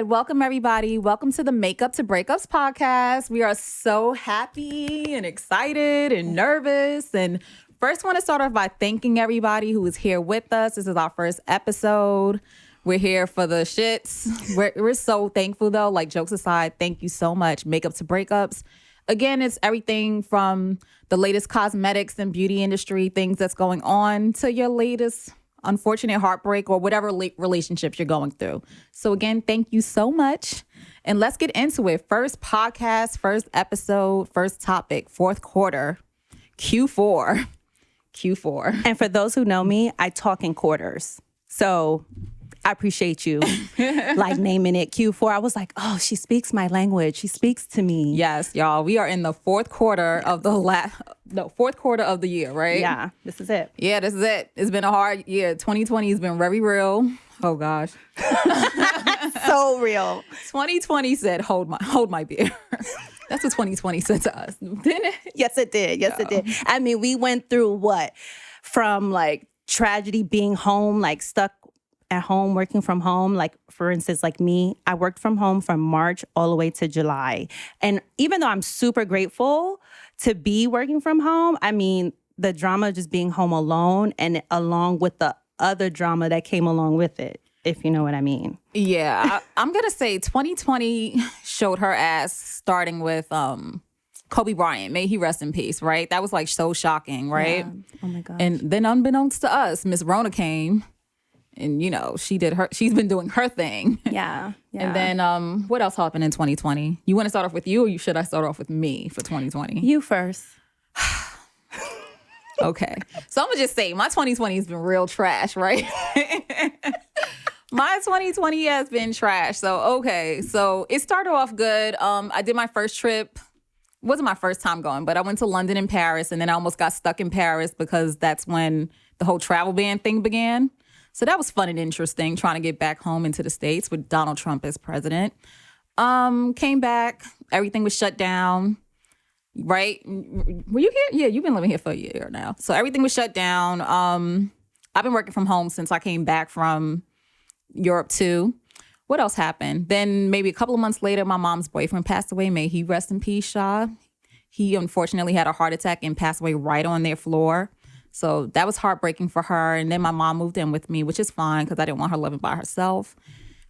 Welcome, everybody. Welcome to the Makeup to Breakups podcast. We are so happy and excited and nervous. And first, want to start off by thanking everybody who is here with us. This is our first episode. We're here for the shits. We're so thankful, though. Like, jokes aside, thank you so much. Makeup to Breakups. Again, it's everything from the latest cosmetics and beauty industry, things that's going on, to your latest unfortunate heartbreak or whatever relationships you're going through. So again, thank you so much. And let's get into it. First podcast, first episode, first topic, fourth quarter, Q4. And for those who know me, I talk in quarters. So I appreciate you like naming it Q4. I was like, oh, she speaks my language. She speaks to me. Yes, y'all. We are in the fourth quarter of the fourth quarter of the year, right? Yeah, this is it. Yeah, this is it. It's been a hard year. 2020 has been very real. Oh gosh. So real. 2020 said, hold my beer. That's what 2020 said to us, didn't it? Yes, it did. Yes, it did. I mean, we went through what? From like tragedy, being home, like stuck at home, working from home. Like, for instance, like me, I worked from home from March all the way to July. And even though I'm super grateful to be working from home, I mean, the drama of just being home alone and along with the other drama that came along with it, if you know what I mean. Yeah, I'm going to say 2020 showed her ass, starting with Kobe Bryant. May he rest in peace, right? That was like so shocking, right? Yeah. Oh my gosh. And then unbeknownst to us, Miss Rona came. And, you know, she's been doing her thing. Yeah. And then what else happened in 2020? You want to start off with you, or should I start off with me for 2020? You first. Okay. So I'm going to just say my 2020 has been real trash, right? My 2020 has been trash. So, okay. So it started off good. I did my first trip. It wasn't my first time going, but I went to London and Paris, and then I almost got stuck in Paris because that's when the whole travel ban thing began. So that was fun and interesting, trying to get back home into the States with Donald Trump as president. Came back, everything was shut down, right? Were you here? Yeah, you've been living here for a year now. So everything was shut down. I've been working from home since I came back from Europe too. What else happened? Then maybe a couple of months later, my mom's boyfriend passed away. May he rest in peace, Shaw. He unfortunately had a heart attack and passed away right on their floor. So that was heartbreaking for her. And then my mom moved in with me, which is fine because I didn't want her living by herself.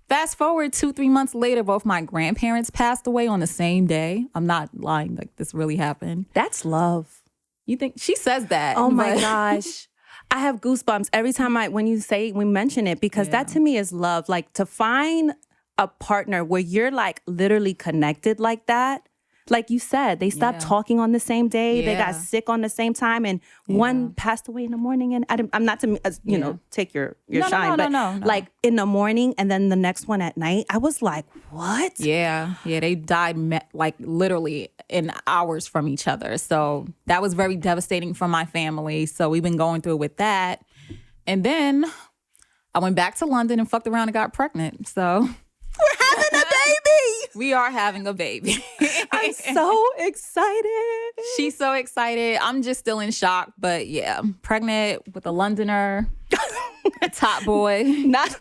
Fast forward 2-3 months later, both my grandparents passed away on the same day. I'm not lying. Like, this really happened. That's love. You think? She says that. Oh my gosh. I have goosebumps every time we mention it, because that to me is love. Like, to find a partner where you're like literally connected like that. Like you said, they stopped talking on the same day. They got sick on the same time, and one passed away in the morning. And I'm not to take your shine, but like in the morning, and then the next one at night. I was like, what? Yeah, they died like literally in hours from each other. So that was very devastating for my family. So we've been going through it with that, and then I went back to London and fucked around and got pregnant. So we're having a baby. We are having a baby. I'm so excited. She's so excited. I'm just still in shock. But yeah, pregnant with a Londoner, a top boy. Not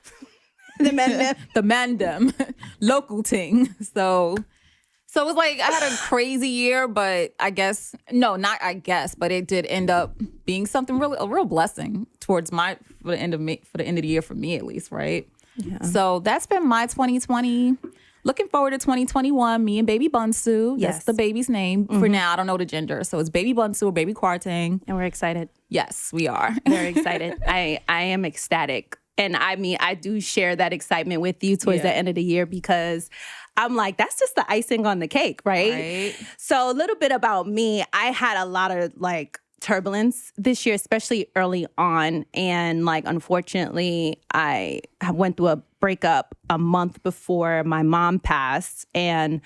the man. The mandem. Local ting. So it was like I had a crazy year, but but it did end up being something a real blessing towards for the end of the year for me, at least, right? Yeah. So that's been my 2020. Looking forward to 2021, me and baby Bunsu. Yes. That's the baby's name. Mm-hmm. For now, I don't know the gender. So it's baby Bunsu or baby Kwarteng. And we're excited. Yes, we are. Very excited. I am ecstatic. And I mean, I do share that excitement with you towards the end of the year, because I'm like, that's just the icing on the cake, right? So a little bit about me. I had a lot of like turbulence this year, especially early on. And like, unfortunately, I went through a breakup a month before my mom passed, and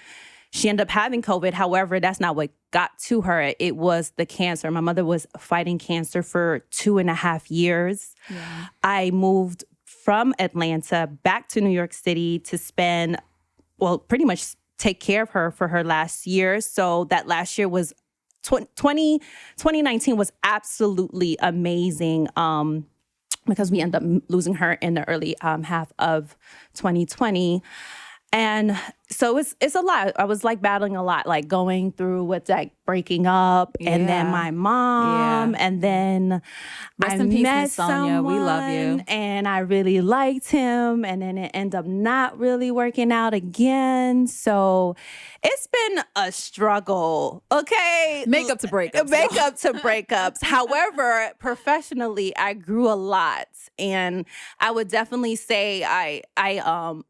she ended up having COVID. However, that's not what got to her. It was the cancer. My mother was fighting cancer for 2.5 years. Yeah. I moved from Atlanta back to New York City to pretty much take care of her for her last year. So that last year was 2019 was absolutely amazing. Because we ended up losing her in the early half of 2020. And so it's a lot. I was like battling a lot, like going through with like breaking up and then my mom and then Rest I in peace, met Miss Sonia. We love you. someone and I really liked him and then it ended up not really working out again. So it's been a struggle. Okay. Makeup to breakups. Makeup to breakups. However, professionally, I grew a lot. And I would definitely say I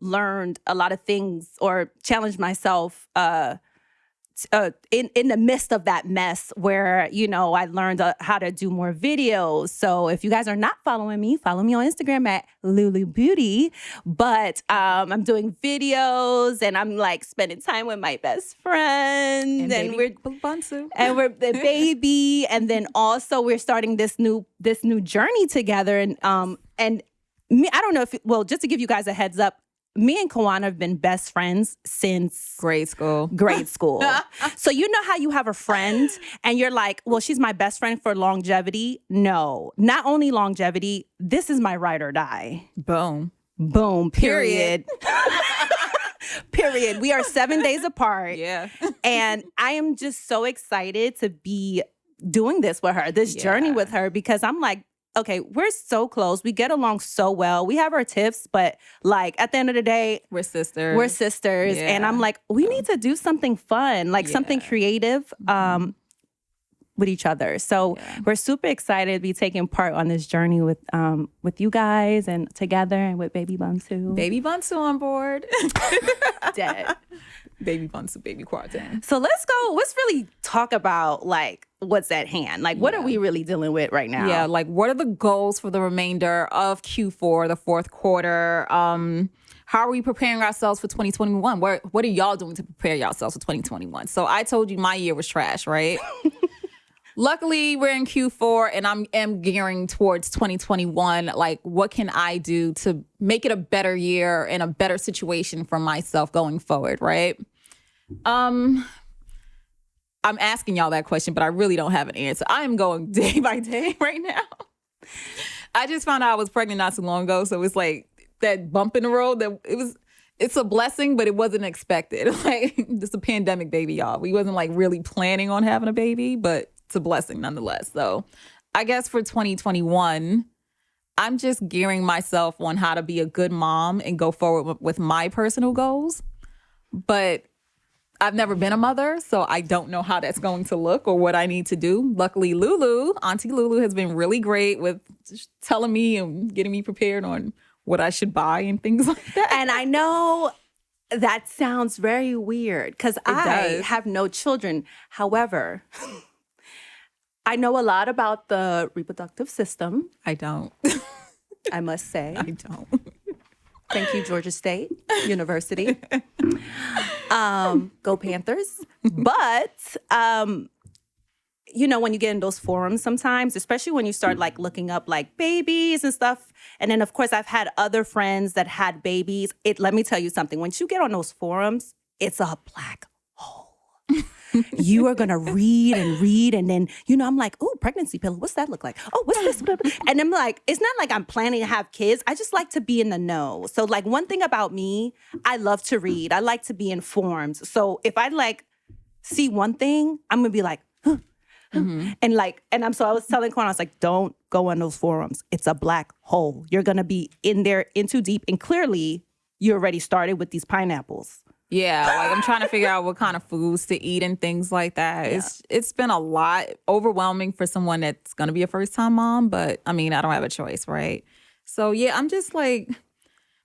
learned a lot of things or challenged myself in the midst of that mess where, you know, I learned how to do more videos. So if you guys are not following me, follow me on Instagram at LuLu Beauty. But I'm doing videos and I'm like spending time with my best friend. And we're Bunsu. And we're the baby. And then also we're starting this new journey together. And me, I don't know if, just to give you guys a heads up, me and Kawana have been best friends since grade school. So you know how you have a friend and you're like, well, she's my best friend for longevity. No, not only longevity. This is my ride or die. Boom. Period. Period. We are 7 days apart. Yeah. And I am just so excited to be doing this with her, this journey with her, because I'm like, okay, we're so close. We get along so well. We have our tiffs, but like at the end of the day, we're sisters. Yeah. And I'm like, we need to do something fun, like something creative with each other. So we're super excited to be taking part on this journey with you guys and together and with Baby Bunsu. Baby Bunsu on board. Dead. Baby Bunsu, baby Quartan. So let's really talk about like what's at hand. Like what are we really dealing with right now? Yeah, like what are the goals for the remainder of Q4, the fourth quarter? How are we preparing ourselves for 2021? What are y'all doing to prepare yourselves for 2021? So I told you my year was trash, right? Luckily, we're in Q4 and I am gearing towards 2021. Like, what can I do to make it a better year and a better situation for myself going forward, right? I'm asking y'all that question, but I really don't have an answer. I am going day by day right now. I just found out I was pregnant not too long ago, so it's like that bump in the road it's a blessing, but it wasn't expected. Like, it's a pandemic baby, y'all. We wasn't like really planning on having a baby, but it's a blessing nonetheless. So I guess for 2021, I'm just gearing myself on how to be a good mom and go forward with my personal goals. But I've never been a mother, so I don't know how that's going to look or what I need to do. Luckily, Auntie Lulu has been really great with telling me and getting me prepared on what I should buy and things like that. And I know that sounds very weird because I have no children. However, I know a lot about the reproductive system. I don't. I must say. I don't. Thank you, Georgia State University. Go Panthers. But, you know, when you get in those forums sometimes, especially when you start like looking up like babies and stuff. And then, of course, I've had other friends that had babies. Let me tell you something. Once you get on those forums, it's a black hole. You are going to read. And then, you know, I'm like, oh, pregnancy pill. What's that look like? Oh, what's this? And I'm like, it's not like I'm planning to have kids. I just like to be in the know. So like one thing about me, I love to read. I like to be informed. So if I like see one thing, I'm going to be like, huh. Mm-hmm. And I was telling Quan, I was like, don't go on those forums. It's a black hole. You're going to be in there in too deep. And clearly you already started with these pineapples. Yeah, like I'm trying to figure out what kind of foods to eat and things like that. Yeah. It's been a lot, overwhelming for someone that's going to be a first-time mom, but I mean, I don't have a choice, right? So yeah, I'm just like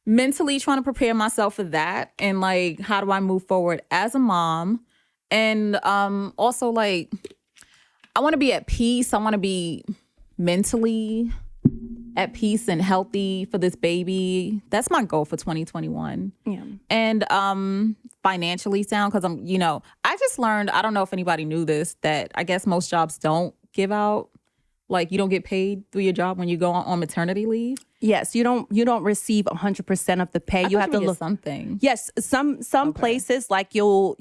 mentally trying to prepare myself for that and like, how do I move forward as a mom? And also like, I want to be at peace. I want to be mentally at peace and healthy for this baby. That's my goal for 2021. Yeah. And financially sound, because I just learned, I don't know if anybody knew this, that I guess most jobs don't give out, like you don't get paid through your job when you go on maternity leave. Yes, you don't receive 100% of the pay. You have to look something. Yes, some places like you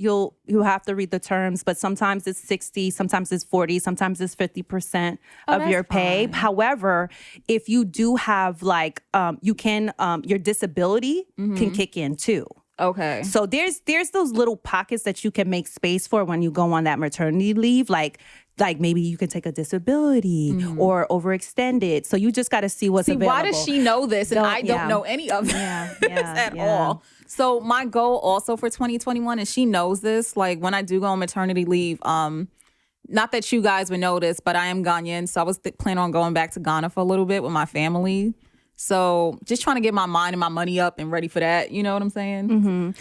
have to read the terms, but sometimes it's 60, sometimes it's 40, sometimes it's 50% of your pay. Fine. However, if you do have like your disability can kick in too. Okay. So there's those little pockets that you can make space for when you go on that maternity leave. Like maybe you can take a disability or overextend it. So you just got to see what's available. Why does she know this and I don't know any of this at all? So my goal also for 2021, and she knows this, like when I do go on maternity leave, not that you guys would know this, but I am Ghanaian. So I was planning on going back to Ghana for a little bit with my family. So just trying to get my mind and my money up and ready for that. You know what I'm saying?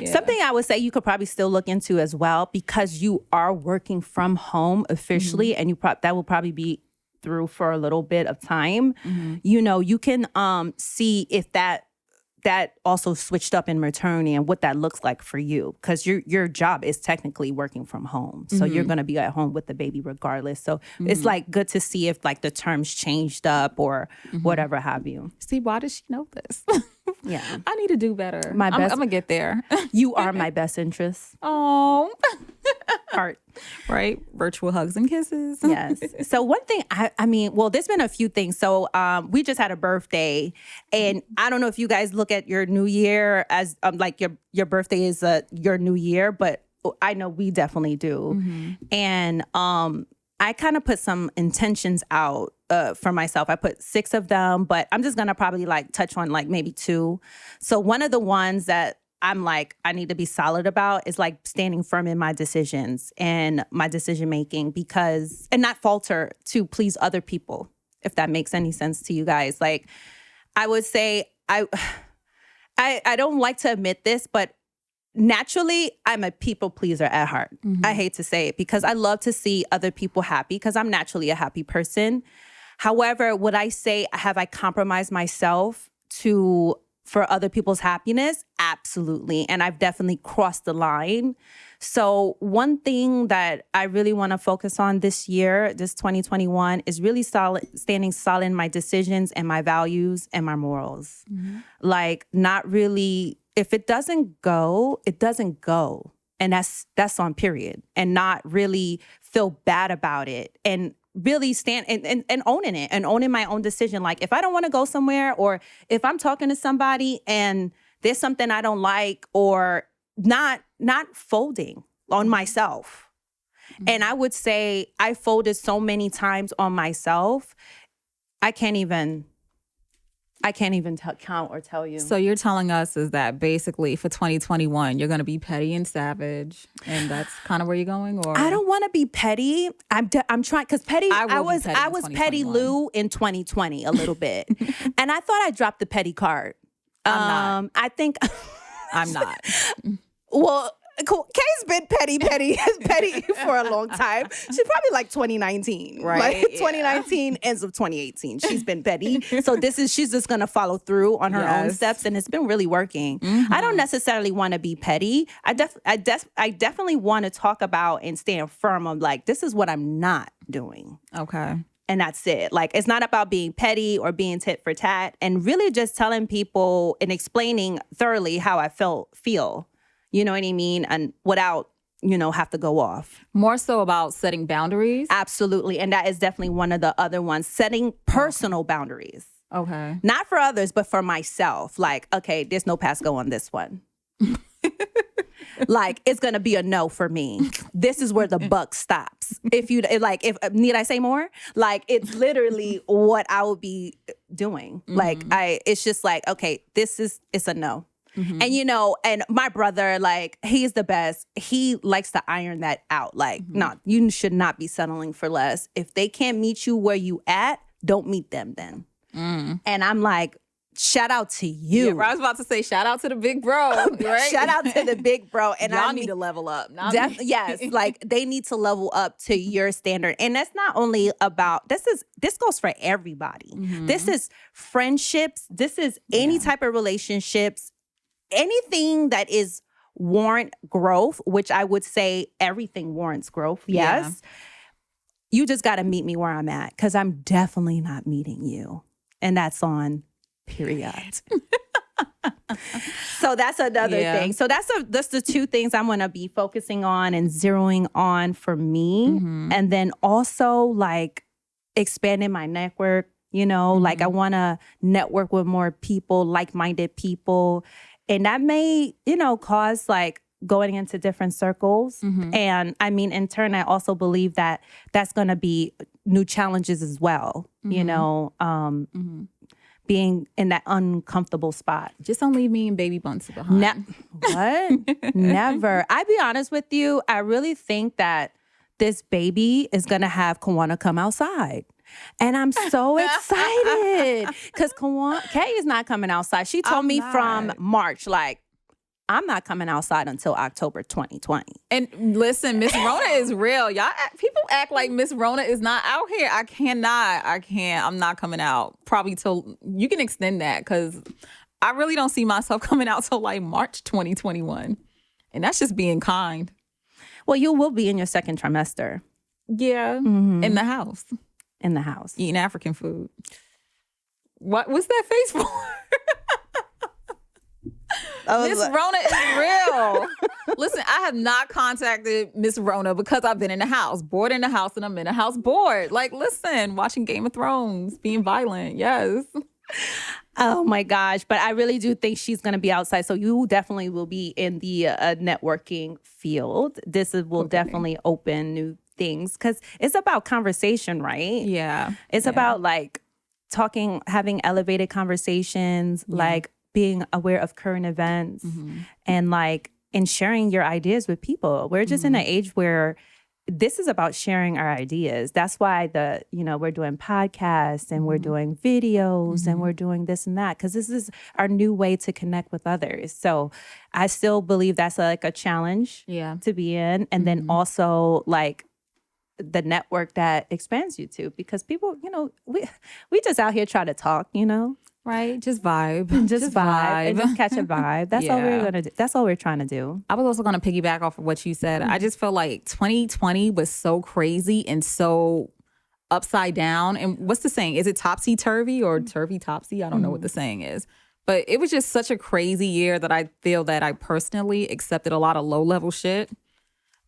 Something I would say you could probably still look into as well, because you are working from home officially, and that will probably be through for a little bit of time. You know, you can see if that also switched up in maternity and what that looks like for you, because your job is technically working from home. So you're going to be at home with the baby regardless. So it's like good to see if like the terms changed up or whatever have you. See, why does she know this? Yeah. I need to do better. I'm going to get there. You are my best interest. Oh. Heart. Right? Virtual hugs and kisses. Yes. So one thing, I mean, well, there's been a few things. So we just had a birthday, and I don't know if you guys look at your new year as like your birthday is your new year, but I know we definitely do. And I kind of put some intentions out for myself. I put 6 of them, but I'm just going to probably like touch on like maybe 2. So one of the ones that I'm like, I need to be solid about is like standing firm in my decisions and my decision making, and not falter to please other people, if that makes any sense to you guys. Like, I would say I don't like to admit this, but naturally I'm a people pleaser at heart. I hate to say it, because I love to see other people happy, because I'm naturally a happy person. However, would I say, have I compromised myself for other people's happiness? Absolutely. And I've definitely crossed the line. So one thing that I really want to focus on this year, this 2021, is really standing solid in my decisions and my values and my morals. Like, not really, if it doesn't go, it doesn't go. And that's on period. And not really feel bad about it. And really stand and owning it and owning my own decision. Like, if I don't want to go somewhere, or if I'm talking to somebody and there's something I don't like, or not folding on myself. And I would say I folded so many times on myself. I can't even count or tell you. So you're telling us is that basically for 2021, you're going to be petty and savage, and that's kind of where you're going? Or I don't want to be petty. I'm trying, because petty. I was petty Lou in 2020 a little bit, and I thought I dropped the petty card. I'm not. I think I'm not. Well, cool. Kay's been petty for a long time. She's probably like 2019, right? Like 2019 ends of 2018. She's been petty. So she's just going to follow through on her own steps, and it's been really working. I don't necessarily want to be petty. I definitely want to talk about and stand firm on like, this is what I'm not doing. Okay. And that's it. Like, it's not about being petty or being tit for tat, and really just telling people and explaining thoroughly how I feel. You know what I mean? And without, have to go off. More so about setting boundaries? Absolutely. And that is definitely one of the other ones. Setting personal boundaries. Okay. Not for others, but for myself. Like, okay, there's no pass go on this one. Like, it's going to be a no for me. This is where the buck stops. If need I say more? Like, it's literally what I will be doing. Like, it's just like, okay, it's a no. And, and my brother, like, he's the best. He likes to iron that out. Like, no, you should not be settling for less. If they can't meet you where you at, don't meet them then. And I'm like, shout out to you. Yeah, I was about to say, shout out to the big bro, right? Shout out to the big bro. And y'all need to level up. Yes, like, they need to level up to your standard. And that's not only about, this goes for everybody. This is friendships. This is any type of relationships. Anything that is warrant growth, which I would say everything warrants growth. Yes. You just got to meet me where I'm at, because I'm definitely not meeting you. And that's on period. So that's another thing. So that's the 2 things I'm going to be focusing on and zeroing on for me. And then also like expanding my network, like I want to network with more people, like-minded people. And that may, cause like going into different circles. And I mean, in turn, I also believe that that's going to be new challenges as well, being in that uncomfortable spot. Just don't leave me and baby Bunce behind. What? Never. I be honest with you, I really think that this baby is going to have Kawana come outside. And I'm so excited because Kay is not coming outside. She told me from March, like, I'm not coming outside until October 2020. And listen, Miss Rona is real. People act like Miss Rona is not out here. I can't. I'm not coming out. Probably till, you can extend that because I really don't see myself coming out till like March 2021. And that's just being kind. Well, you will be in your second trimester. Yeah. In the house. In the house. Eating African food. What's that face for? Miss Rona is real. Listen, I have not contacted Miss Rona because I've been in the house. Bored in the house, and I'm in the house bored. Like, listen, watching Game of Thrones, being violent. Yes. Oh my gosh. But I really do think she's going to be outside. So you definitely will be in the networking field. Will definitely open new things because it's about conversation, right? Yeah. It's about like talking, having elevated conversations, like being aware of current events and like and sharing your ideas with people. We're just in an age where this is about sharing our ideas. That's why we're doing podcasts and we're doing videos and we're doing this and that because this is our new way to connect with others. So I still believe that's like a challenge to be in. And then also like the network that expands you to because people, we just out here try to talk, Right? Just vibe. Just vibe. And just catch a vibe. That's all we're going to do. That's all we're trying to do. I was also going to piggyback off of what you said. I just feel like 2020 was so crazy and so upside down. And what's the saying? Is it topsy-turvy or turvy-topsy? I don't know what the saying is. But it was just such a crazy year that I feel that I personally accepted a lot of low-level shit.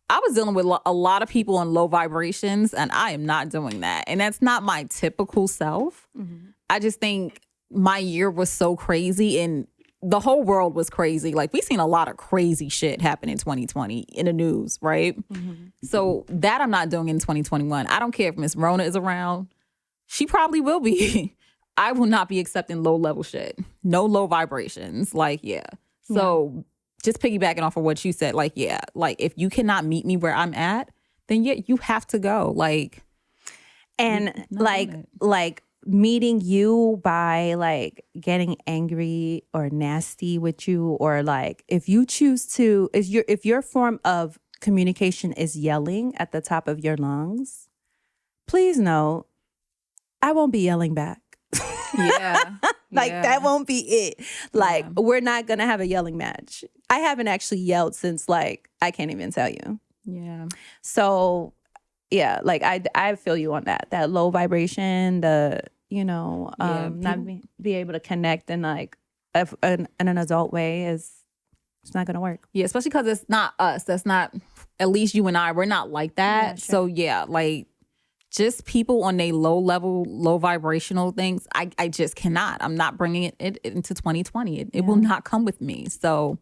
I was dealing with a lot of people on low vibrations, and I am not doing that. And that's not my typical self. I just think my year was so crazy and the whole world was crazy. Like, we seen a lot of crazy shit happen in 2020 in the news, right? So that I'm not doing in 2021. I don't care if Miss Rona is around. She probably will be. I will not be accepting low-level shit. No low vibrations. Like, So just piggybacking off of what you said, like, like if you cannot meet me where I'm at, then you have to go. Like, and like meeting you by like getting angry or nasty with you, or like if you choose to, if your form of communication is yelling at the top of your lungs, please know I won't be yelling back. That won't be it. Like, we're not gonna have a yelling match. I haven't actually yelled since like I can't even tell you. So like I feel you on that low vibration, not be able to connect in like in an adult way it's not gonna work. Especially because it's not us. That's not, at least you and I, we're not like that. So like just people on a low level, low vibrational things, I just cannot. I'm not bringing it into 2020. It will not come with me. So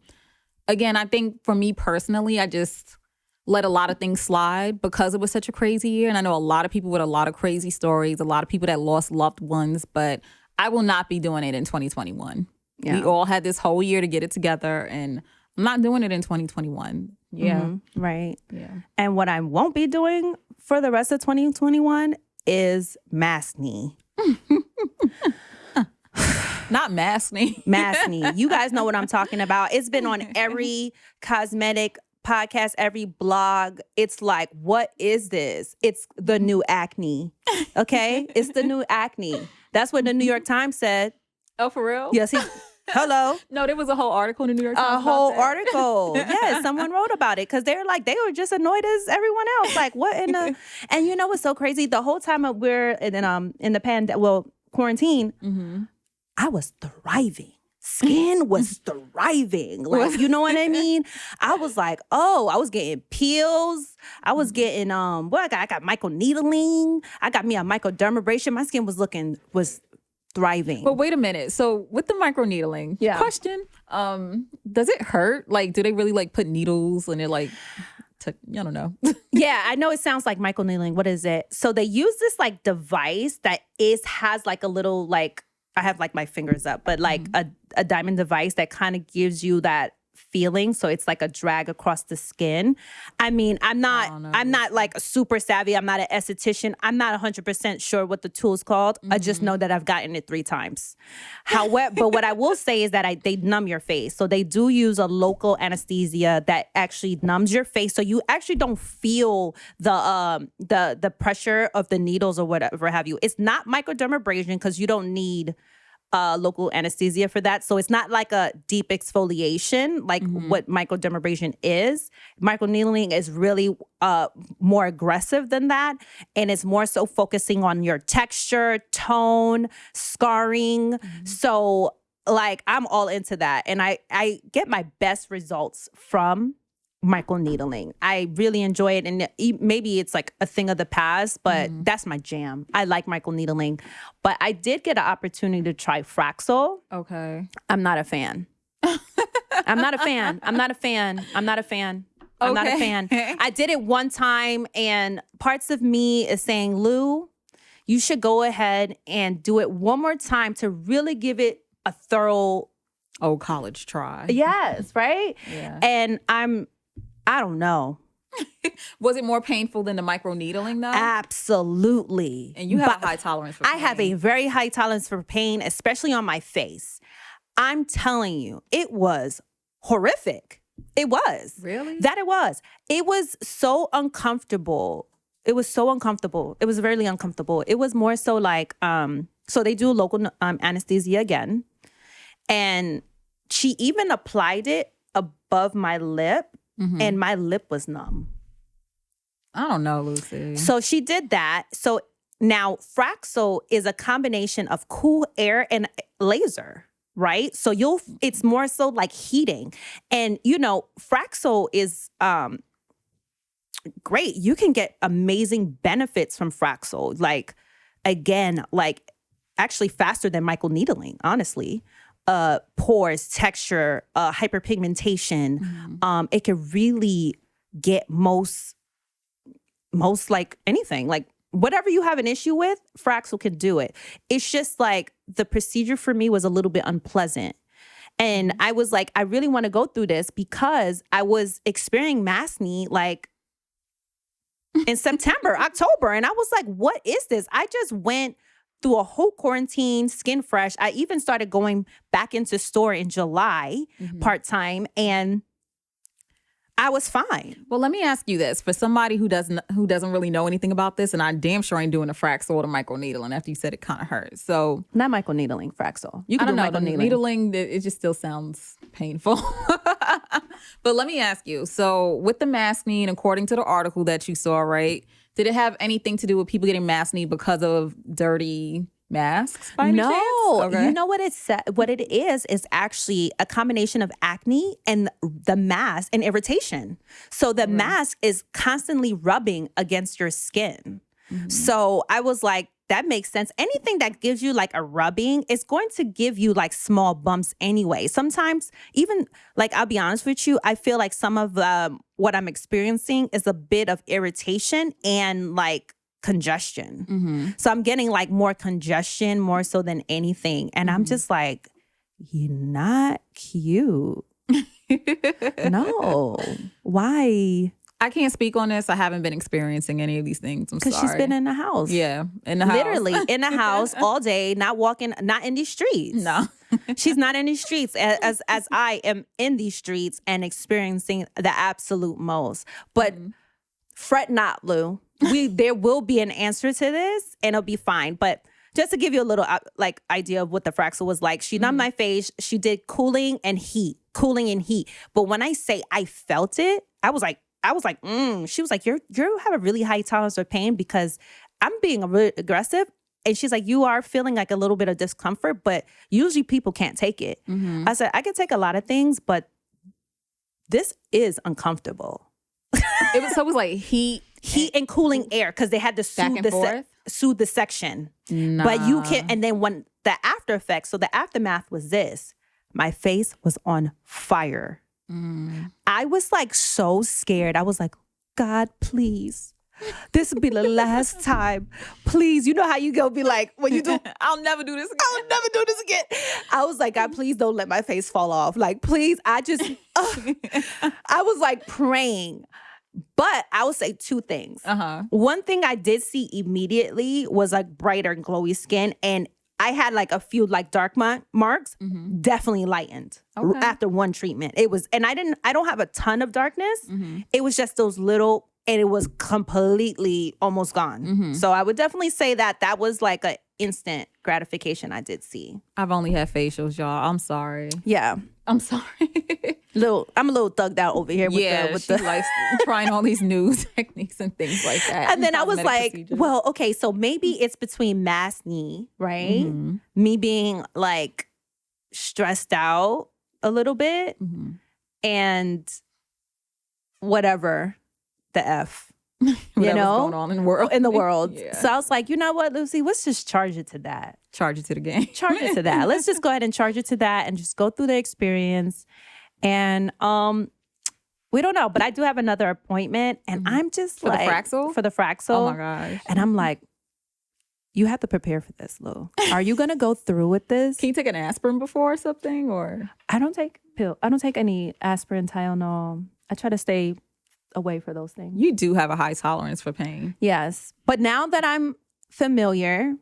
again, I think for me personally, I just let a lot of things slide because it was such a crazy year. And I know a lot of people with a lot of crazy stories, a lot of people that lost loved ones, but I will not be doing it in 2021. We all had this whole year to get it together, and I'm not doing it in 2021. Right. And what I won't be doing for the rest of 2021 is maskne. Not maskne. Maskne. You guys know what I'm talking about. It's been on every cosmetic podcast, every blog. It's like, what is this? It's the new acne. Okay? It's the new acne. That's what the New York Times said. Oh, for real? Yes. Hello? No, there was a whole article in the New York Times. A whole article. Yes, someone wrote about it because they were just annoyed as everyone else. Like, what in the... And you know what's so crazy? The whole time we're in the quarantine, I was thriving. Skin was thriving. Like, you know what I mean? I was like, I was getting peels. I was getting, I got microneedling. I got me a microdermabrasion. My skin was thriving. But wait a minute. So with the microneedling, question, Does it hurt? Like, do they really like put needles in it? Like, I don't know. Yeah, I know it sounds like microneedling. What is it? So they use this like device that has like a little like, I have like my fingers up, but like a diamond device that kind of gives you that feeling. So it's like a drag across the skin. I mean, I'm not like super savvy. I'm not an esthetician. I'm not 100% sure what the tool's called. I just know that I've gotten it 3 times. However, but what I will say is that they numb your face. So they do use a local anesthesia that actually numbs your face. So you actually don't feel the pressure of the needles or whatever have you. It's not microdermabrasion because you don't need local anesthesia for that. So it's not like a deep exfoliation like what microdermabrasion is. Microneedling is really more aggressive than that. And it's more so focusing on your texture, tone, scarring. So like I'm all into that. And I get my best results from microneedling. I really enjoy it, and maybe it's like a thing of the past, but that's my jam. I like microneedling, but I did get an opportunity to try Fraxel. Okay. I'm not a fan. I'm not a fan. I did it one time, and parts of me is saying, Lou, you should go ahead and do it one more time to really give it a thorough college try. Yes, right? Yeah. And I don't know. Was it more painful than the microneedling though? Absolutely. And you have a high tolerance for pain. I have a very high tolerance for pain, especially on my face. I'm telling you, it was horrific. It was. Really? That it was. It was so uncomfortable. It was really uncomfortable. It was more so like, so they do local anesthesia again. And she even applied it above my lip. And my lip was numb. I don't know, Lucy. So she did that. So now Fraxel is a combination of cool air and laser, right? So it's more so like heating. And Fraxel is great. You can get amazing benefits from Fraxel. Like, again, like actually faster than microneedling, honestly. Pores, texture, hyperpigmentation. It could really get most like anything, like whatever you have an issue with, Fraxel can do it. It's just like the procedure for me was a little bit unpleasant. And I was like, I really want to go through this because I was experiencing maskne like in September, October. And I was like, what is this? I just went through a whole quarantine, skin fresh. I even started going back into store in July, part-time, and I was fine. Well, let me ask you this. For somebody who doesn't really know anything about this, and I damn sure ain't doing a Fraxel or microneedling after you said it kind of hurts. So not microneedling, Fraxel. You can do microneedling. Needling, it just still sounds painful. But let me ask you. So with the maskne, according to the article that you saw, right? Did it have anything to do with people getting maskne because of dirty masks? No. Okay. You know what what it is actually a combination of acne and the mask and irritation. So the mask is constantly rubbing against your skin. So I was like, that makes sense. Anything that gives you like a rubbing is going to give you like small bumps anyway. Sometimes even like, I'll be honest with you, I feel like some of what I'm experiencing is a bit of irritation and like congestion. So I'm getting like more congestion more so than anything. And I'm just like, you're not cute. No. Why? I can't speak on this. I haven't been experiencing any of these things. I'm sorry. Because she's been in the house. Yeah, in the house. Literally in the house all day, not walking, not in these streets. No. She's not in these streets as I am in these streets and experiencing the absolute most. But fret not, Lou. There will be an answer to this and it'll be fine. But just to give you a little like idea of what the Fraxel was like, she numbed my face. She did cooling and heat. But when I say I felt it, I was like, she was like, you have a really high tolerance for pain because I'm being really aggressive. And she's like, you are feeling like a little bit of discomfort, but usually people can't take it. I said, I can take a lot of things, but this is uncomfortable. It was like heat and cooling air because they had to soothe the section. But you can't. And then when the after effects, so the aftermath was this. my face was on fire. I was like so scared. I was like, God, please. This will be the last time. Please. You know how you go be like, when you do, I'll never do this again. I'll never do this again. I was like, God, please don't let my face fall off. Like, please. I was like praying. But I would say two things. One thing I did see immediately was like brighter and glowy skin. And I had like a few like dark marks, definitely lightened after one treatment. It was, and I don't have a ton of darkness. It was just those little, and it was completely almost gone. So I would definitely say that was like an instant gratification I did see. I've only had facials, y'all. I'm sorry. Yeah. I'm sorry. I'm a little thugged out over here with she likes trying all these new techniques and things like that. And then I was like, procedures. Well, okay, so maybe it's between maskne, right? Me being like stressed out a little bit and whatever the F. You know, going on in the world. Yeah. So I was like, you know what, Lucy, let's just charge it to that. Charge it to the game. Charge it to that. Let's just go ahead and charge it to that and just go through the experience. And we don't know, but I do have another appointment, and I'm just for the Fraxel. Oh my gosh! And I'm like, you have to prepare for this, Lou. Are you gonna go through with this? Can you take an aspirin before or something? Or I don't take any aspirin, Tylenol. I try to stay away for those things. You do have a high tolerance for pain. Yes. But now that I'm familiar,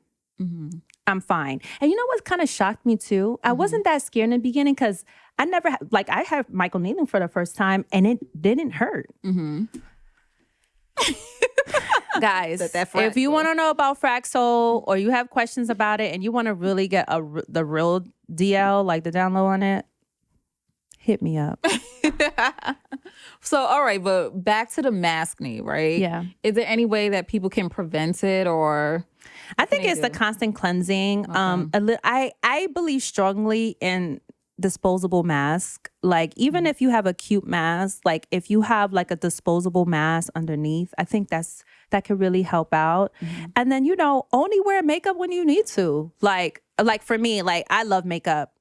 I'm fine. And you know what kind of shocked me too? I wasn't that scared in the beginning because I never, I had microneedling for the first time and it didn't hurt. Guys, if you want to know about Fraxel or you have questions about it and you want to really get the real DL, like the download on it, hit me up. So, all right, but back to the maskne, right? Yeah. Is there any way that people can prevent it, or? I think it's the constant cleansing. I believe strongly in disposable mask. Like, even if you have a cute mask, like if you have like a disposable mask underneath, I think that could really help out. And then, only wear makeup when you need to. Like for me, like I love makeup.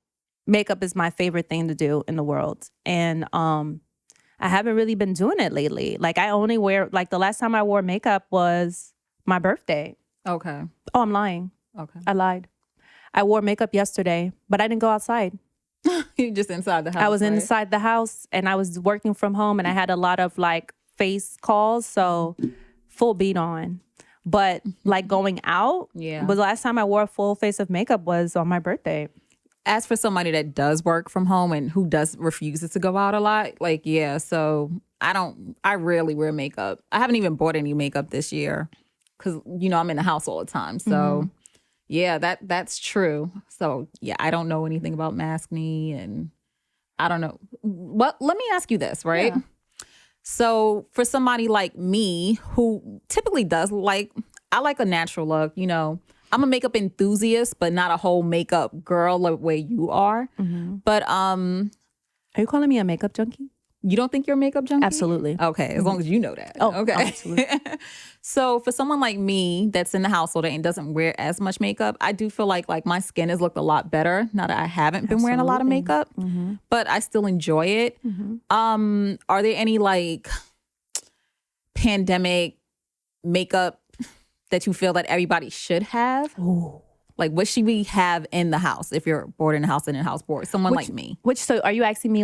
Makeup is my favorite thing to do in the world. And I haven't really been doing it lately. Like I only wear, like the last time I wore makeup was my birthday. Okay. Oh, I'm lying. Okay. I lied. I wore makeup yesterday, but I didn't go outside. You just inside the house. I was inside the house and I was working from home and I had a lot of like face calls. So full beat on. But like going out, but the last time I wore a full face of makeup was on my birthday. As for somebody that does work from home and who refuses to go out a lot, so I rarely wear makeup. I haven't even bought any makeup this year because, I'm in the house all the time. So that's true. So I don't know anything about maskne and I don't know. But let me ask you this, right? Yeah. So for somebody like me who typically does I like a natural look, I'm a makeup enthusiast, but not a whole makeup girl the way you are. But are you calling me a makeup junkie? You don't think you're a makeup junkie? Absolutely. Okay, as long as you know that. Oh, okay. Absolutely. So for someone like me that's in the household and doesn't wear as much makeup, I do feel like my skin has looked a lot better now that I haven't been wearing a lot of makeup. But I still enjoy it. Are there any pandemic makeup that you feel that everybody should have? Ooh. Like, what should we have in the house if you're bored in the house and in house bored? Someone like me. So are you asking me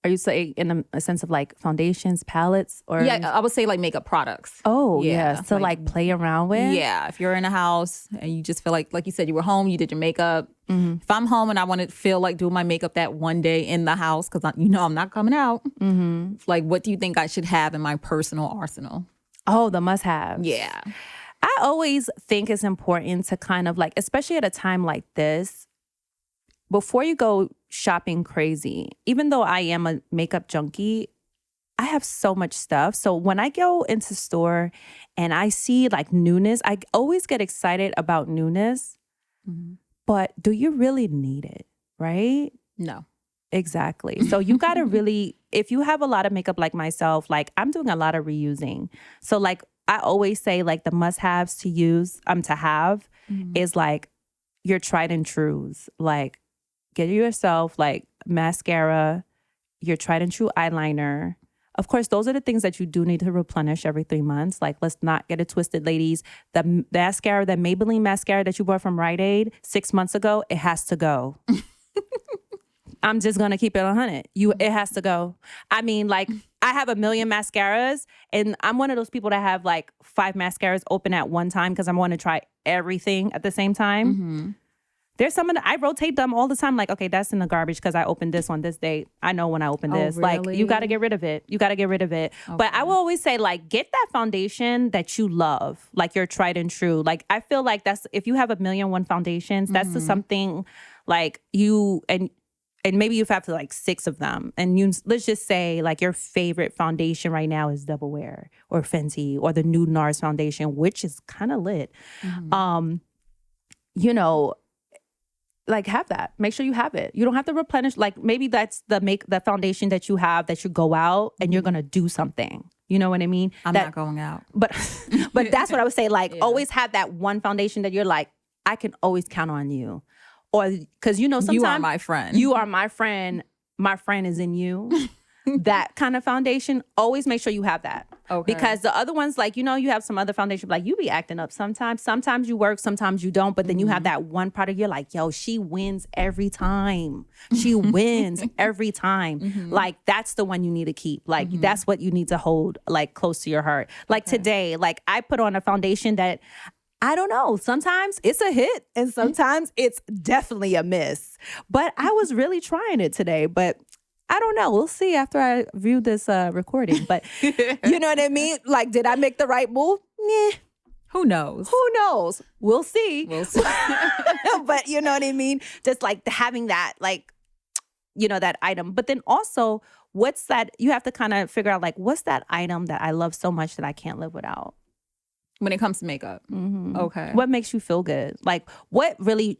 are you saying in a sense of like foundations, palettes? Or I would say makeup products. Oh, yeah. So play around with? Yeah. If you're in a house and you just feel like you said, you were home, you did your makeup. If I'm home and I want to feel like doing my makeup that one day in the house, because I'm not coming out. What do you think I should have in my personal arsenal? Oh, the must-haves. Yeah. I always think it's important to kind of especially at a time like this, before you go shopping crazy, even though I am a makeup junkie, I have so much stuff. So when I go into store and I see newness, I always get excited about newness. But do you really need it, right? No. Exactly. So you got to really, if you have a lot of makeup like myself, I'm doing a lot of reusing. So I always say the must-haves to use, to have is your tried and trues. Like, get yourself like mascara, your tried and true eyeliner. Of course, those are the things that you do need to replenish every 3 months. Like, let's not get it twisted, ladies. The mascara, that Maybelline mascara that you bought from Rite Aid 6 months ago, it has to go. I'm just going to keep it 100. It has to go. I mean, like, I have a million mascaras, and I'm one of those people that have like 5 mascaras open at one time because I want to try everything at the same time. Mm-hmm. There's some of I rotate them all the time. Like, okay, that's in the garbage because I opened this on this date. I know when I opened this. Really? Like, you got to get rid of it. You got to get rid of it. Okay. But I will always say, like, get that foundation that you love, like your tried and true. Like, I feel like that's, if you have 1,000,001 foundations, that's just something like you, and maybe you have to like 6 of them. And you, let's just say like your favorite foundation right now is Double Wear or Fenty or the new NARS foundation, which is kind of lit. Mm-hmm. You know, like, have that. Make sure you have it. You don't have to replenish. Like, maybe that's the foundation that you have, that you go out and you're gonna do something. You know what I mean? I'm not going out. But that's what I would say. Like, always have that one foundation that you're like, I can always count on you. Or because, you know, sometimes you are my friend. You are my friend. My friend is in you. That kind of foundation, always make sure you have that. Okay. Because the other ones, like, you know, you have some other foundation, like, you be acting up sometimes. Sometimes you work, sometimes you don't. But then you have that one product, you're like, yo, she wins every time. She wins every time. Like, that's the one you need to keep. Like, that's what you need to hold, like, close to your heart. Like, today, like, I put on a foundation that, I don't know, sometimes it's a hit and sometimes it's definitely a miss. But I was really trying it today. But I don't know. We'll see after I view this recording. But you know what I mean? Like, did I make the right move? Nah. Who knows? Who knows? We'll see. We'll see. But you know what I mean? Just like having that, like, you know, that item. But then also, what's that? You have to kind of figure out, like, what's that item that I love so much that I can't live without? When it comes to makeup. Okay. What makes you feel good? Like, what really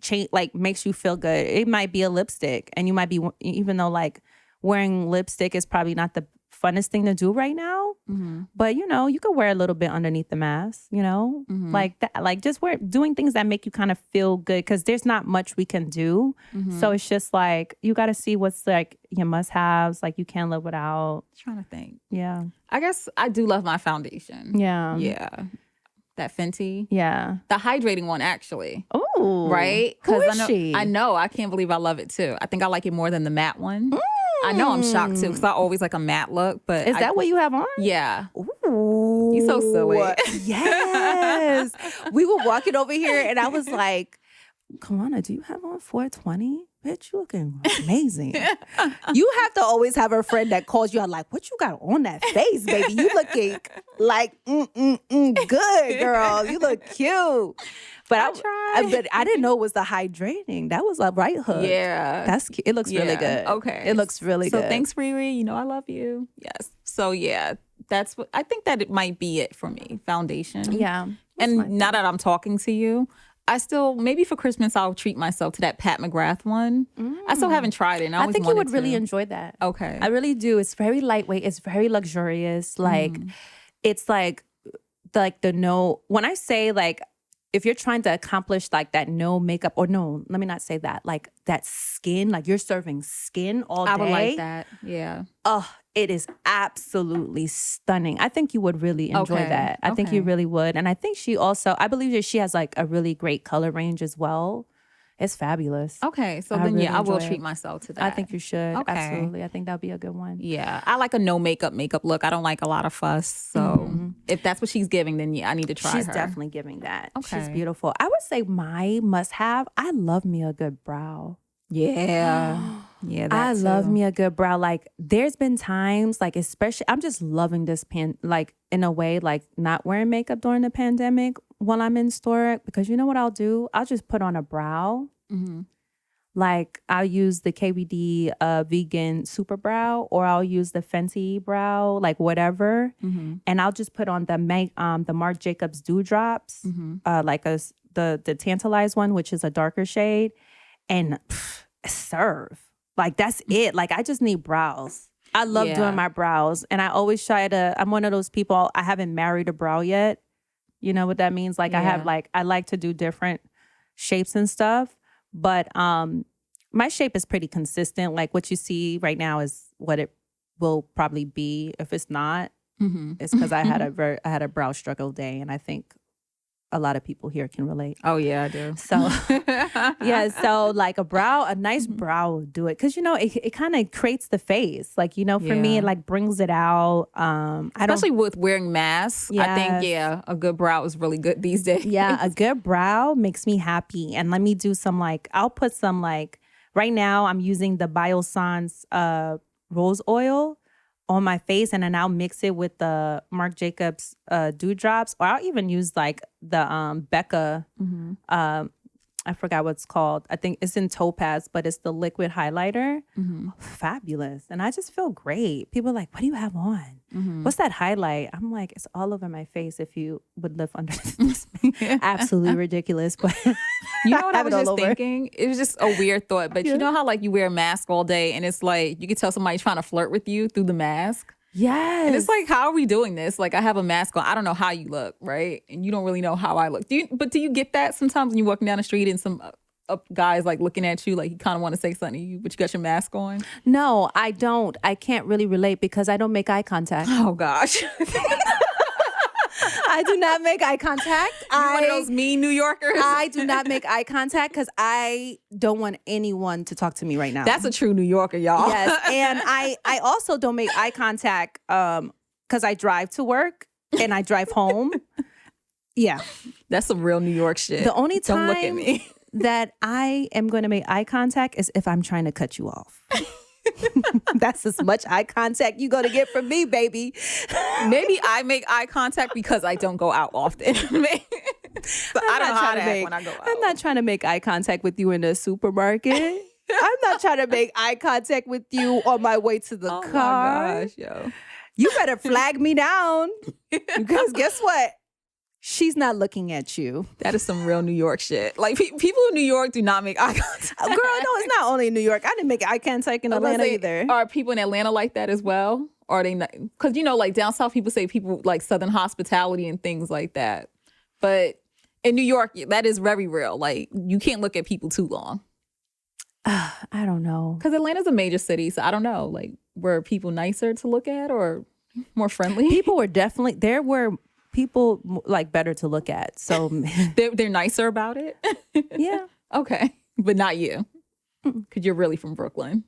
makes you feel good? It might be a lipstick, and you might be, even though like wearing lipstick is probably not the funnest thing to do right now, but you know, you could wear a little bit underneath the mask, you know, like that, like just doing things that make you kind of feel good, because there's not much we can do. So it's just like, you got to see what's like your must-haves, like you can't live without. Trying to think. Yeah. I guess I do love my foundation. Yeah. Yeah. That Fenty. Yeah. The hydrating one, actually. Oh. Right? Who is she? I know. I can't believe I love it too. I think I like it more than the matte one. I know I'm shocked too, because I always like a matte look. But is that what you have on? Yeah. Ooh. You so silly. Yes. We were walking over here and I was like, Kawana, do you have on 420? Bitch, you looking amazing. You have to always have a friend that calls you out like, what you got on that face, baby? You looking like, good, girl. You look cute. But I didn't know it was the hydrating. That was a right hook. Yeah. That's cute. It looks really good. Okay. It looks really good. So thanks, Riri. You know I love you. Yes. So yeah, that's what I think that it might be it for me. Foundation. Yeah. And now that I'm talking to you, I still, maybe for Christmas, I'll treat myself to that Pat McGrath one. I still haven't tried it. And I think you would really enjoy that. Okay. I really do. It's very lightweight. It's very luxurious. Like, it's like the no, when I say like, if you're trying to accomplish like that no makeup, or no, let me not say that, like that skin, like you're serving skin all day. I would like that. Yeah. Oh, it is absolutely stunning. I think you would really enjoy that. I think you really would. And I think I believe that she has like a really great color range as well. It's fabulous. Okay. So then, I will treat myself to that. I think you should. Okay. Absolutely. I think that'll be a good one. Yeah. I like a no makeup look. I don't like a lot of fuss. So if that's what she's giving, then I need to try her. She's definitely giving that. Okay. She's beautiful. I would say my must-have, I love me a good brow. Yeah. Yeah, I love me a good brow. Like, there's been times, like, especially, I'm just loving this like, in a way, like, not wearing makeup during the pandemic while I'm in store. Because you know what I'll do? I'll just put on a brow. Like, I'll use the KVD vegan super brow, or I'll use the Fenty brow, like whatever. And I'll just put on the Marc Jacobs Dewdrops, like the Tantalized one, which is a darker shade. And serve. Like, that's it. Like, I just need brows. I love doing my brows. And I always I'm one of those people, I haven't married a brow yet. You know what that means? Like, I like to do different shapes and stuff. But my shape is pretty consistent. Like what you see right now is what it will probably be. If it's not, it's because I had a brow struggle day, and I think a lot of people here can relate. Oh yeah, I do. So yeah, so like a nice brow will do it, because it kind of creates the face. Like for me, it like brings it out. Especially with wearing masks, I think a good brow is really good these days. Yeah, a good brow makes me happy. And let me do some I'll put some right now I'm using the Biossance rose oil on my face, and then I'll mix it with the Marc Jacobs dewdrops, or I'll even use the Becca. I forgot what it's called. I think it's in Topaz, but it's the liquid highlighter. Fabulous. And I just feel great. People are like, what do you have on? What's that highlight? I'm like, it's all over my face if you would live under this. Absolutely ridiculous. But you know what I was just thinking? It was just a weird thought. But you know how you wear a mask all day and it's like you can tell somebody's trying to flirt with you through the mask? Yes. And it's like, how are we doing this? Like, I have a mask on. I don't know how you look, right? And you don't really know how I look. Do you get that sometimes when you're walking down the street and some guys looking at you, you kind of want to say something to you, but you got your mask on? No, I don't. I can't really relate because I don't make eye contact. Oh, gosh. I do not make eye contact. You're one of those mean New Yorkers. I do not make eye contact because I don't want anyone to talk to me right now. That's a true New Yorker, y'all. Yes, and I also don't make eye contact because I drive to work and I drive home. Yeah. That's some real New York shit. The only time don't look at me. that I am going to make eye contact is if I'm trying to cut you off. That's as much eye contact you gonna get from me, baby. Maybe I make eye contact because I don't go out often. So I don't know how to act when I go out. I'm not trying to make eye contact with you in the supermarket. I'm not trying to make eye contact with you on my way to the car. Oh my gosh, yo. You better flag me down because guess what? She's not looking at you. That is some real New York shit. People in New York do not make eye contact. Girl, no, it's not only in New York. I didn't make eye contact in Atlanta either. Are people in Atlanta like that as well? Or are they not? Because, down south, people say people like Southern hospitality and things like that. But in New York, that is very real. You can't look at people too long. I don't know. Because Atlanta's a major city, so I don't know. Were people nicer to look at or more friendly? People were definitely, there were people better to look at. So they're nicer about it? Yeah. Okay. But not you. Because you're really from Brooklyn.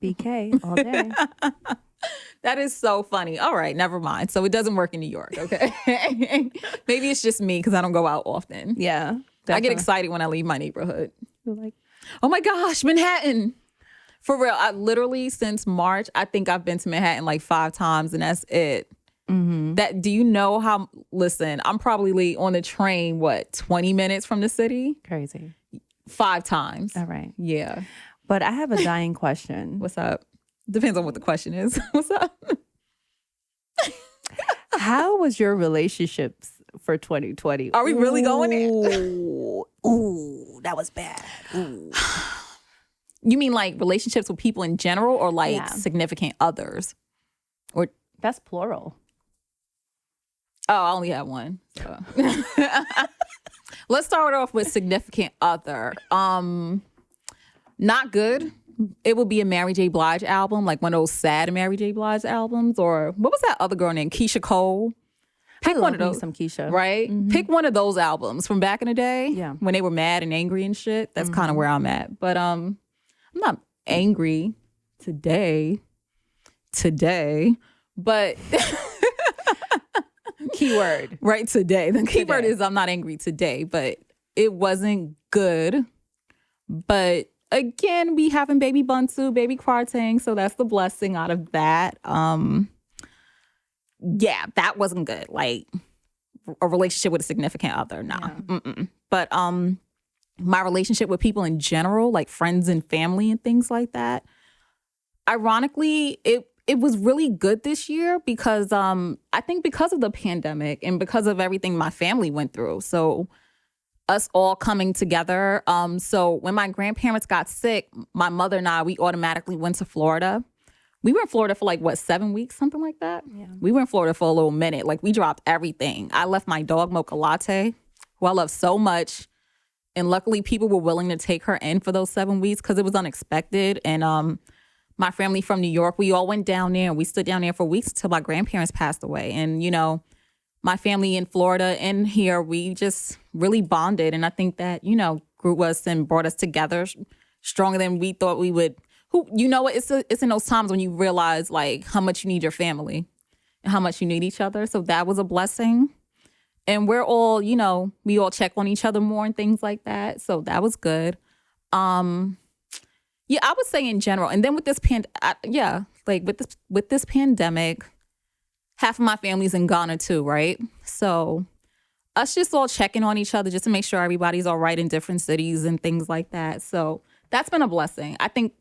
BK all day. That is so funny. All right, never mind. So it doesn't work in New York, okay? Maybe it's just me because I don't go out often. Yeah. Definitely. I get excited when I leave my neighborhood. You're like, oh my gosh, Manhattan. For real, I literally since March, I think I've been to Manhattan 5 times and that's it. Do you know how, listen, I'm probably on the train, 20 minutes from the city? Crazy. 5 times. All right. Yeah. But I have a dying question. What's up? Depends on what the question is. What's up? How was your relationships for 2020? Are we really going there? Ooh, that was bad. Ooh. You mean relationships with people in general or significant others? Or that's plural. Oh, I only have one. So. Let's start off with significant other. Not good. It would be a Mary J. Blige album, one of those sad Mary J. Blige albums. Or what was that other girl named? Keisha Cole. Pick one of those. Some Keisha. Right? Mm-hmm. Pick one of those albums from back in the day. Yeah. When they were mad and angry and shit. That's kind of where I'm at. But I'm not angry today. But... Keyword. Right, today. The keyword is I'm not angry today, but it wasn't good. But again, we having baby Bunsu, baby Kwarteng, so that's the blessing out of that. Yeah, that wasn't good. A relationship with a significant other, nah. Yeah. But my relationship with people in general, friends and family and things like that, ironically, it was really good this year because I think because of the pandemic and because of everything my family went through. So us all coming together. So when my grandparents got sick, my mother and I, we automatically went to Florida. We were in Florida for 7 weeks, something like that. Yeah. We were in Florida for a little minute. We dropped everything. I left my dog Mocha Latte, who I love so much, And luckily, people were willing to take her in for those 7 weeks because it was unexpected. And my family from New York, we all went down there and we stood down there for weeks until my grandparents passed away. And, you know, my family in Florida and here, we just really bonded. And I think that, you know, grew us and brought us together stronger than we thought we would. You know what? It's in those times when you realize, like, how much you need your family and how much you need each other. So that was a blessing. And we're all, you know, we all check on each other more and things like that. So that was good. Yeah, I would say in general. And then with this with this pandemic, half of my family's in Ghana too, right? So us just all checking on each other just to make sure everybody's all right in different cities and things like that. So that's been a blessing. I think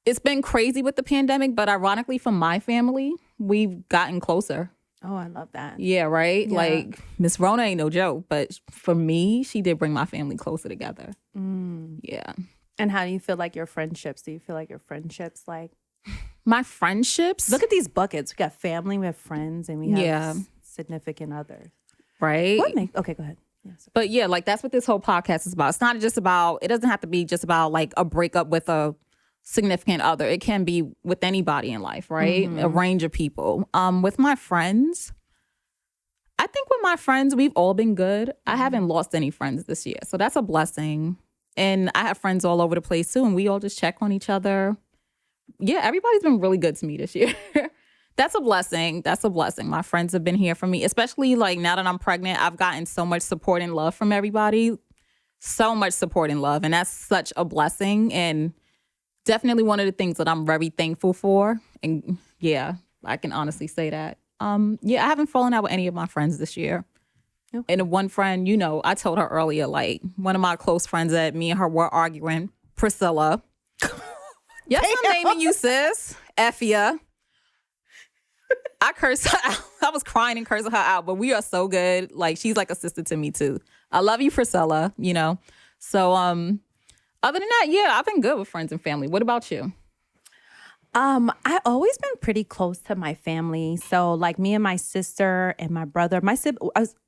it's been crazy with the pandemic, but ironically for my family, we've gotten closer. Oh, I love that. Yeah, right? Yeah. Like, Miss Rona ain't no joke, but for me, she did bring my family closer together. Yeah. And how do you feel like your friendships? Do you feel like your friendships, like... My friendships? Look at these buckets. We got family, we have friends, and we have significant others. Right? Okay, go ahead. Yeah, but yeah, like, that's what this whole podcast is about. It's not just about... It doesn't have to be just about, like, a breakup with a significant other. It can be with anybody in life, right? A range of people. With my friends, I think with my friends, we've all been good. I haven't lost any friends this year, so that's a blessing. And I have friends all over the place too, and we all just check on each other. Yeah, everybody's been really good to me this year. That's a blessing. That's a blessing. My friends have been here for me, especially like now that I'm pregnant. I've gotten so much support and love from everybody. So much support and love, and that's such a blessing. And definitely one of the things that I'm very thankful for. And yeah, I can honestly say that. Yeah, I haven't fallen out with any of my friends this year. Okay. And one friend, you know, I told her earlier, like, one of my close friends that me and her were arguing, Priscilla. Yes, I'm naming you, sis. F ya. I cursed her out. I was crying and cursing her out, but we are so good. Like, she's like a sister to me too. I love you, Priscilla, you know. So, other than that, yeah, I've been good with friends and family. What about you? I always been pretty close to my family. So like me and my sister and my brother,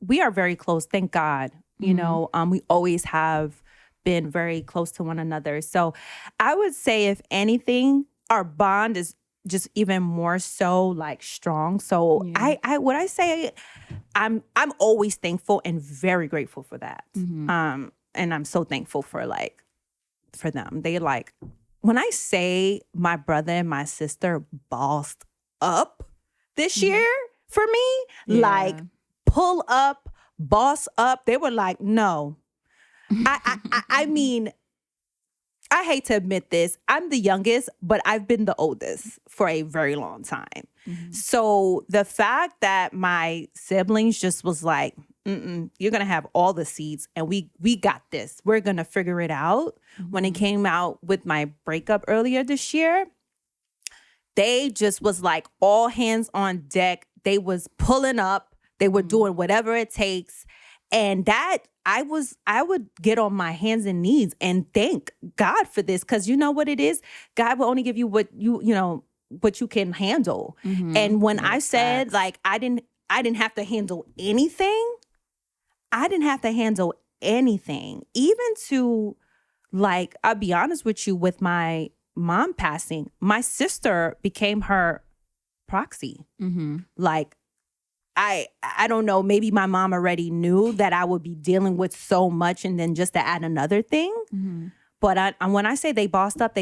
we are very close. Thank God. You know, we always have been very close to one another. So I would say, if anything, our bond is just even more so like strong. So I'm always thankful and very grateful for that. And I'm so thankful for them. They like, when I say my brother and my sister bossed up this year for me, like pull up, boss up, they were like, no. I mean, I hate to admit this. I'm the youngest, but I've been the oldest for a very long time. So the fact that my siblings just was like, you're going to have all the seats and we got this. We're going to figure it out. When it came out with my breakup earlier this year, they just was like all hands on deck. They was pulling up. They were doing whatever it takes. And that I would get on my hands and knees and thank God for this. Cause you know what it is? God will only give you what what you can handle. And when I said like, I didn't have to handle anything. I didn't have to handle anything, even to like, I'll be honest with you, with my mom passing, my sister became her proxy. Like, I don't know, maybe my mom already knew that I would be dealing with so much, and then just to add another thing. But when I say they bossed up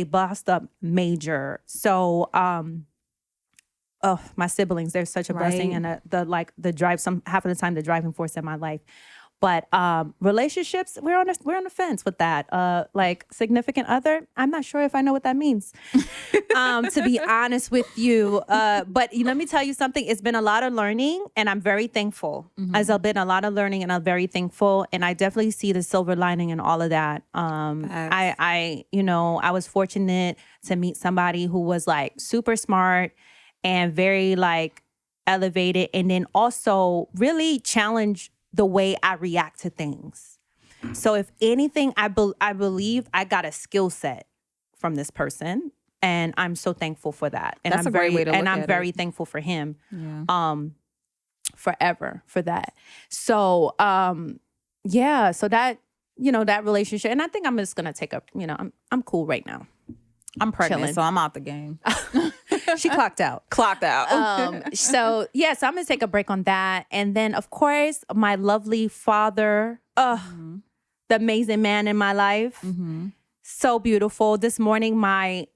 major. So, my siblings, they're such a blessing, and half of the time the driving force in my life. But relationships, we're on the fence with that. Like significant other, I'm not sure if I know what that means, to be honest with you. But let me tell you something. It's been a lot of learning, and I'm very thankful. There's been a lot of learning, and I'm very thankful. And I definitely see the silver lining in all of that. I was fortunate to meet somebody who was like super smart and very like elevated, and then also really challenge the way I react to things. So if anything, I believe I got a skill set from this person, and I'm so thankful for that. And That's a great way to look at it. And I'm very thankful for him, forever for that. So, so that relationship. And I think I'm just gonna take a, I'm cool right now. I'm pregnant, Chilling. so I'm out the game. She clocked out. Clocked out. So I'm gonna take a break on that. And then of course, my lovely father, the amazing man in my life. So beautiful. This morning, my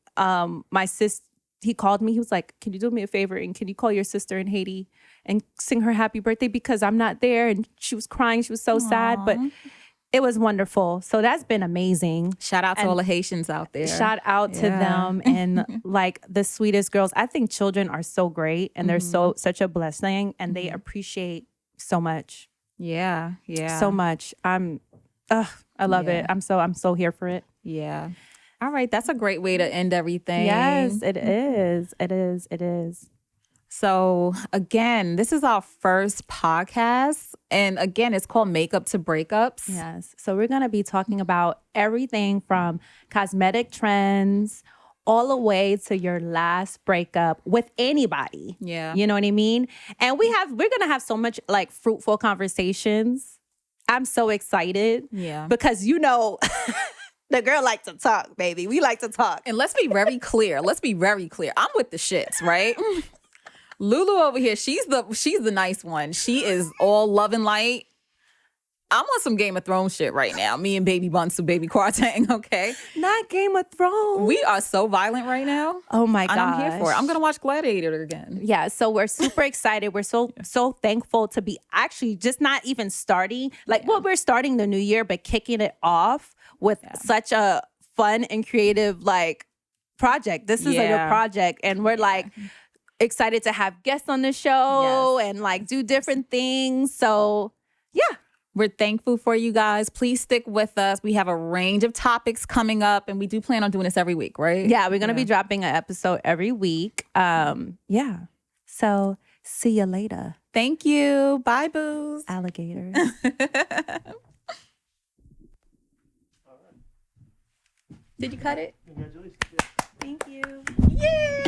sister, he called me. He was like, "Can you do me a favor? And can you call your sister in Haiti and sing her happy birthday? Because I'm not there." And she was crying. She was so sad, but it was wonderful. So that's been amazing. Shout out to all the Haitians out there. Shout out to them and like the sweetest girls. I think children are so great and they're such a blessing and they appreciate so much. Yeah. So much. I love it. I'm so here for it. Yeah. All right. That's a great way to end everything. Yes, it is. It is. So again, this is our first podcast. And again, it's called Makeup to Breakups. Yes. So we're going to be talking about everything from cosmetic trends all the way to your last breakup with anybody. Yeah. You know what I mean? And we're going to have so much like fruitful conversations. I'm so excited. Yeah. Because the girl likes to talk, baby. We like to talk. And let's be very clear. I'm with the shits, right? LuLu over here, she's the nice one. She is all love and light. I'm on some Game of Thrones shit right now. Me and Baby Bunsu, Baby Kwarteng, okay? Not Game of Thrones. We are so violent right now. Oh my God. And I'm here for it. I'm going to watch Gladiator again. Yeah, so we're super excited. We're so thankful to be actually just not even starting. We're starting the new year, but kicking it off with such a fun and creative project. This is a new project. And we're excited to have guests on the show and do different things. So yeah. We're thankful for you guys. Please stick with us. We have a range of topics coming up, and we do plan on doing this every week, right? Yeah, we're going to be dropping an episode every week. Yeah. So see you later. Thank you. Bye, boos. Alligators. Did you cut it? Congratulations. Thank you. Yay!